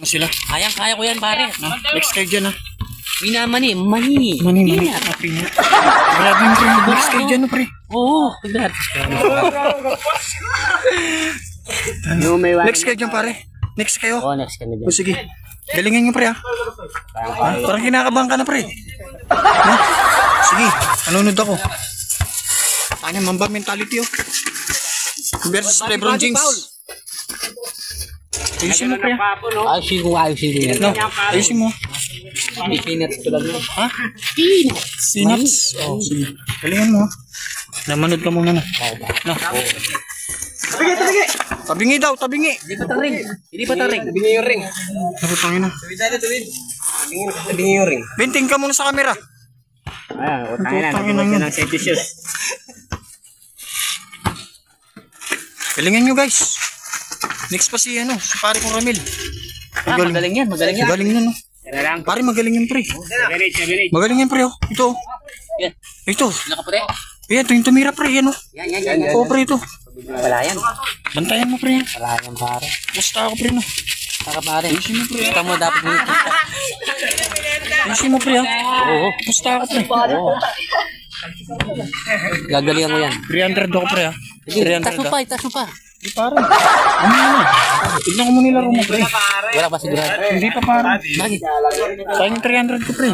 Sila. Kaya ko yan, pare. Next kayo dyan, ha? Mani. Mani. Pinat. Grabe yung pre. Next kayo dyan, pre. Oo. Tignan. Next kayo dyan, pare. Next kayo. Oo, next ka na dyan. O, sige. Galingan nyo, pre, ha? Parang kinakabahan ka na, pre. Ha? Sige. Nanonood ako. Ano, Mamba mentality, oh. Versus LeBron James. Ayusin mo, pre, ha? Ayusin ko yan. No, ayusin mo. Peanuts ko lang yun. Ha? Peanuts. Oh, sige. Galingan mo, ha? Namanood ka muna na. No. Tabingi daw, tabingi. Hindi pa taring. Tabingi yung ring. Nakutangin na. Tabingi yung ring. Binting ka muna sa camera. Utangin na. Ng safety shoes. Galingan nyo, guys. Next pa si pare kong Ramil. Magaling yan. Magaling yan, no? Pare, magaling yan, pre. Magaling yan, pre, oh. Ito, oh. Yan. Ito. Naka pre. Yan, ito yung tumira, pre, yan, oh. Yan. Oo, pre, ito. Palayan. Bantayan mo, pre, yan. Palayan, pare. Basta ako, pre, no? Saka pare. Ayusin mo, pre. Basta mo dapat mo kita. Ayusin mo, pre, ha? Oo. Basta ako, pre. Oo. Gagalingan mo yan. 300 ako, pre, ha? Sige, 300, tas mo pa. Di, pare. Ano yun? Tignan ko muna nilaro mo, pre. Wala pa sigurado. Hindi pa, pare. Bakit? Sayang yung 300 ko, pre.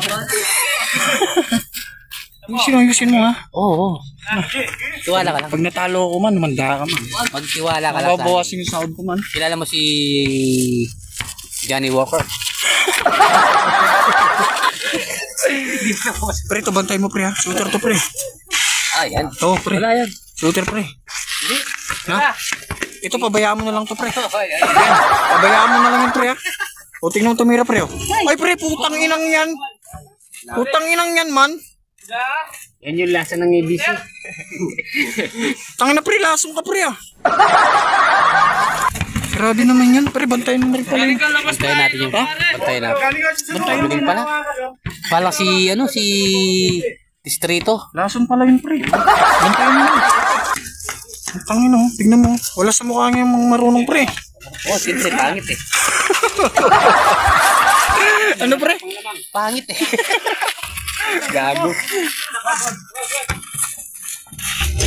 Ayusin mo, ha? Oo. Tiwala ka lang. Pag natalo ko man, manda ka man. Magtiwala ka lang. Mababawasin yung sound ko man. Kilala mo si Johnny Walker? Pre, ito bantay mo, pre, ha? Shooter to, pre. Yan. Ito, pre. Wala yan. Shooter, pre. Ha? Ito, pabayaan mo na lang to, pre. Pabayaan mo na lang yan, pre, ha? O, tingnan mo tumira, pre, oh. Ay, pre, putang inang yan. Putang inang yan, man. Yan yung lasa ng ABC. Tangina, pre, lasong ka, pre, ha? Grabe naman yan, pre. Bantayan mo rin pala yun. Bantayan natin yung bantayan natin. Bantayan pala. Pala si Distrito. Lasong pala yun, pre. Bantayan mo yun. Tangina, oh. Tignan mo. Wala sa mukha nga yung marunong, pre. Oo, siyempre, pangit eh. Ano, pre? Pangit eh. Gago.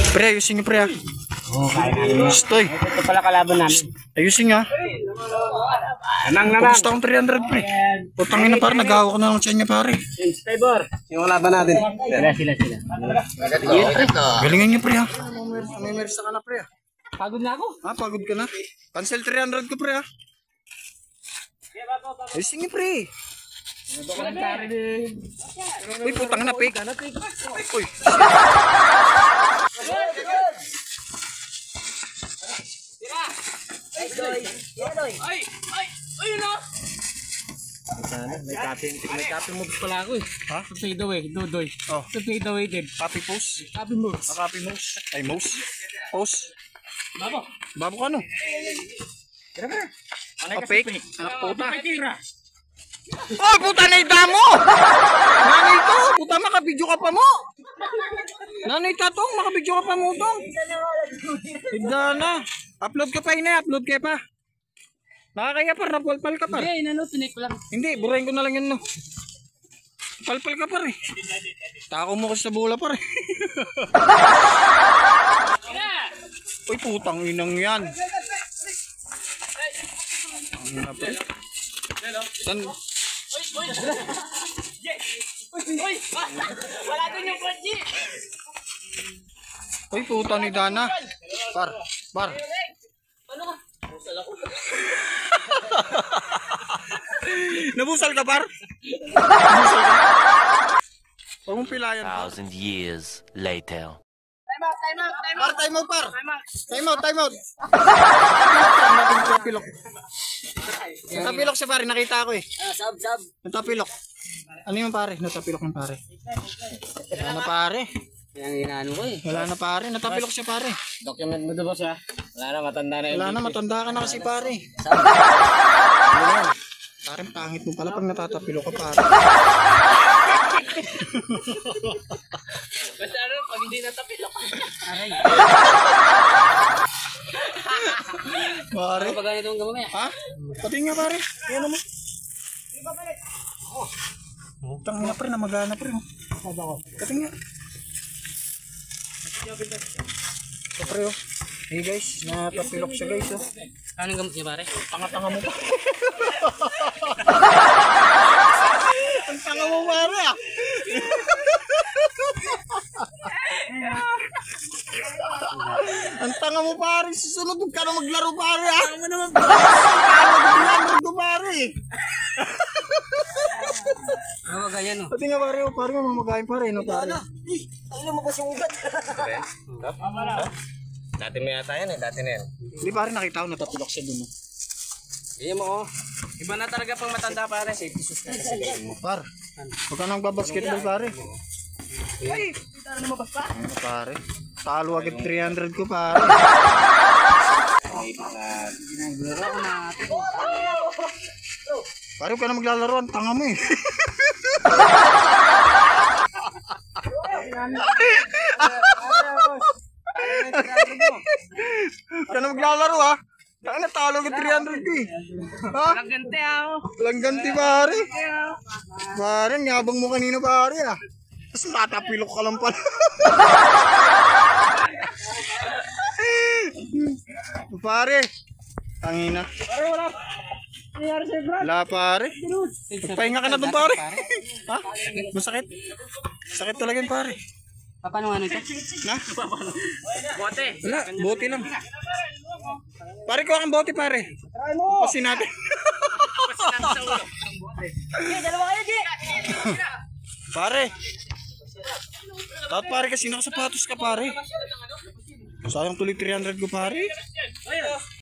Pre, ayusin nyo, pre, ha? Oo, kaya namin. Stoy. Ito pala kalaban namin. Ayusin nga. Gusto akong 300, pre. Putangin na, pare. Nagawa ko na ng tiyan niya, pare. Favor. Yung kalaban natin. Sila. Galingan niyo, pre, ha? May mersa ka na, pre, ha? Pagod na ako. Ha? Pagod ka na? Cancel 300 ko, pre, ha? Ayusin niyo, pre. Uy, putang na, fake. Uy. May copy moves pala ako eh. Ha? Fade away, Dudoy. Oh. Fade away din. Copy post? Copy moves. Copy mouse? Ay, mouse? Post? Babo. Babo ka, no? Tira. Fake? Anak puta. Oh, puta na idamo! Nanay to! Puta, makabidyo ka pa mo! Nanay tatong, makabidyo ka pa mo tong! Higda na! Upload ka pa upload ka pa! Nakakaya par, napalpal ka par! Hindi, tinik ko lang. Hindi, burahin ko na lang yun, no? Palpal ka par, eh! Tako mo kasi sa bola par, eh! Uy, putang inang yan! Ang ina pa, eh! San? Wala doon yung kotse. Uy, puta ni Dana. Par. Ano ka? Busal ako. Nabusal ka, par? Nabusal ka? Huwag mong pilayan, par. 1,000 years later. Par, time out, par. Time out. Natapilok. Natapilok siya, pare. Nakita ko, eh. Sab. Natapilok. Ano yung pare? Natapilok ng pare. Wala na, pare. Yan ang inaano ko eh. Wala na, pare. Natapilok siya, pare. Document mo diba siya? Wala na, matanda na yun. Wala na, matanda ka na kasi, pare. Parang pangit mo pala pag natatapilok ka, pare. Basta ano, pag hindi natapilok. Aray. Pare. Ano ba ganito ang gamamaya? Ha? Pati nga pare. Ayan mo. Tang na pre, namagana pre. Pati nga. So pre oh. Hey guys, natapilok siya guys oh. Anong gamot niya pare? Tanga-tanga mo pa. Ang tanga mo pare ah. Ang tanga mo pare, susunod huwag ka na maglaro pare ah. Tanga mo naman pare. Ano ba ganyan no? Pati nga pare, oh, pare mamagayin pare no pare. Ano mo kasi ugat? Dati mo yata yan eh, dati na yan. Hindi pare, nakita ko natapilok siya dun. Iyan mo oh. Iba na talaga pang matanda pare. Par, huwag ka nang babasketball pare. Ay, kita na lumabas pa. Ano pare? Talo agad 300 ko pare. Pare, huwag ka na maglalaro, ang tanga mo eh. Huwag ka na maglalaro ha. Kaya natalo agad 300 ko eh. Ha? Ganti ako. Walang ganti pare. Pare, ang yabang mo kanina pare ah. Tapos matapilok ka lang pala. Pare, tangina. Pare, wala. Nangyari sa'yo, bro. Wala pare. Magpahinga ka na dun pare. Ha? Masakit? Sakit talaga yun pare. Paano ano ito? Na? Bote. Wala, bote lang. Pare, kuha kang bote pare. Try mo. Pasin natin. Sige, dalawa kayo, G. Pare. Dapat pare kasi nakasapatos ka pare. Sayang tuloy 300 ko pare.